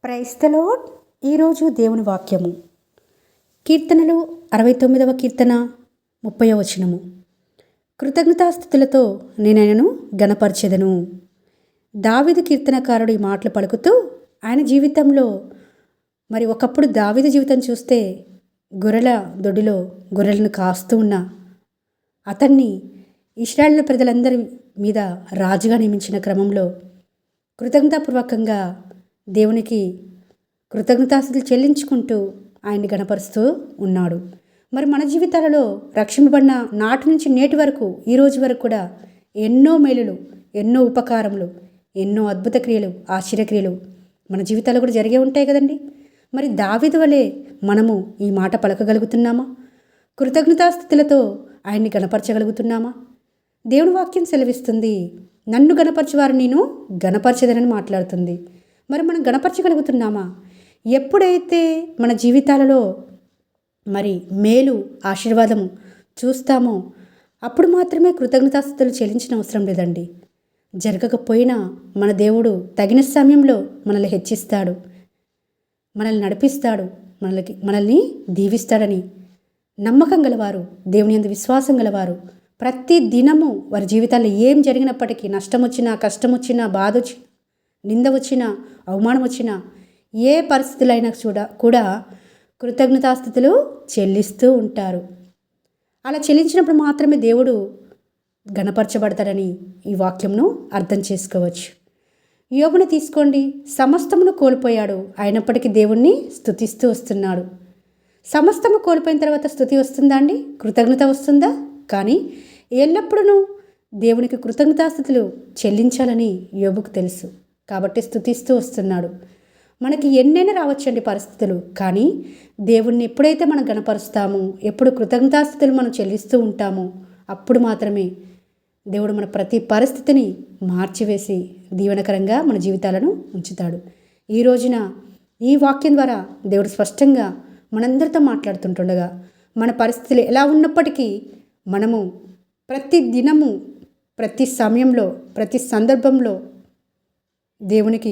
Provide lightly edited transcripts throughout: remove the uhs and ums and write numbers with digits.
Praise the lord. ఈరోజు దేవుని వాక్యము కీర్తనలు 69వ కీర్తన 30వ వచనము. కృతజ్ఞతాస్థుతులతో నేనైనను గణపరచెదను. దావీదు కీర్తనకారుడు ఈ మాటలు పలుకుతూ ఆయన జీవితంలో ఒకప్పుడు దావీదు జీవితం చూస్తే గొర్రెల దొడ్డిలో గొర్రెలను కాస్తూ ఉన్న అతన్ని ఇశ్రాయేలు ప్రజలందరి మీద రాజుగా నియమించిన క్రమంలో కృతజ్ఞతాపూర్వకంగా దేవునికి కృతజ్ఞతాస్తుతులు చెల్లించుకుంటూ ఆయన్ని గణపరుస్తూ ఉన్నాడు. మన జీవితాలలో రక్షింపబడిన నాటి నుంచి నేటి వరకు ఈ రోజు వరకు కూడా ఎన్నో మేలులు, ఎన్నో ఉపకారములు, ఎన్నో అద్భుత క్రియలు, ఆశ్చర్యక్రియలు మన జీవితాలు కూడా జరిగే ఉంటాయి కదండి. దావీదు వలె మనము ఈ మాట పలకగలుగుతున్నామా? కృతజ్ఞతాస్తుతులతో ఆయన్ని గణపరచగలుగుతున్నామా? దేవుని వాక్యం సెలవిస్తుంది, నన్ను గణపరచువారు నేను గణపరచెదనని మాట్లాడుతుంది. మనం గణపరచగలుగుతున్నామా? ఎప్పుడైతే మన జీవితాలలో మేలు, ఆశీర్వాదము చూస్తామో అప్పుడు మాత్రమే కృతజ్ఞతాస్తుతులు చెల్లించిన అవసరం లేదండి. జరగకపోయినా మన దేవుడు తగిన సమయంలో మనల్ని హెచ్చిస్తాడు, మనల్ని నడిపిస్తాడు, మనల్ని దీవిస్తాడని నమ్మకం గలవారు, దేవుని యందు విశ్వాసం గలవారు ప్రతి దినము వారి జీవితాల్లో ఏం జరిగినప్పటికీ, నష్టం వచ్చినా, కష్టం వచ్చినా, బాధ వచ్చినా, నింద వచ్చినా, అవమానం వచ్చినా, ఏ పరిస్థితులైనా కూడా కృతజ్ఞతాస్తుతులు చెల్లిస్తూ ఉంటారు. అలా చెల్లించినప్పుడు మాత్రమే దేవుడు గణపరచబడతాడని ఈ వాక్యంను అర్థం చేసుకోవచ్చు. యోబుని తీసుకోండి, సమస్తమును కోల్పోయాడు, అయినప్పటికీ దేవుణ్ణి స్తుతిస్తూ వస్తున్నాడు. సమస్తము కోల్పోయిన తర్వాత స్తుతి వస్తుందా అండి? కృతజ్ఞత వస్తుందా? కానీ ఎల్లప్పుడూ దేవునికి కృతజ్ఞతాస్తుతులు చెల్లించాలని యోబుకు తెలుసు కాబట్టి స్తుతిస్తూ వస్తున్నాడు. మనకి ఎన్నైనా రావచ్చండి పరిస్థితులు, కానీ దేవుణ్ణి ఎప్పుడైతే మనం గణపరుస్తామో, ఎప్పుడు కృతజ్ఞతాస్తుతులు మనం చెల్లిస్తూ ఉంటామో అప్పుడు మాత్రమే దేవుడు మన ప్రతి పరిస్థితిని మార్చివేసి దీవెనకరంగా మన జీవితాలను ఉంచుతాడు. ఈ రోజున ఈ వాక్యం ద్వారా దేవుడు స్పష్టంగా మనందరితో మాట్లాడుతుంటుండగా మన పరిస్థితులు ఎలా ఉన్నప్పటికీ మనము ప్రతి దినము, ప్రతి సమయంలో, ప్రతి సందర్భంలో దేవునికి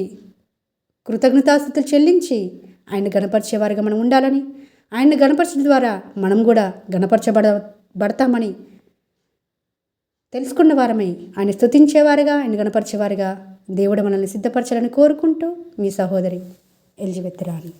కృతజ్ఞతాస్తుతులు చెల్లించి ఆయన గణపరిచేవారుగా మనం ఉండాలని, ఆయన్ని గణపరచడం ద్వారా మనం కూడా గణపరచబడతామని తెలుసుకున్న వారమై ఆయన స్తుతించేవారుగా, ఆయన గణపరిచేవారుగా దేవుడు మనల్ని సిద్ధపరచాలని కోరుకుంటూ మీ సహోదరి ఎలిజబెత్ రాణి.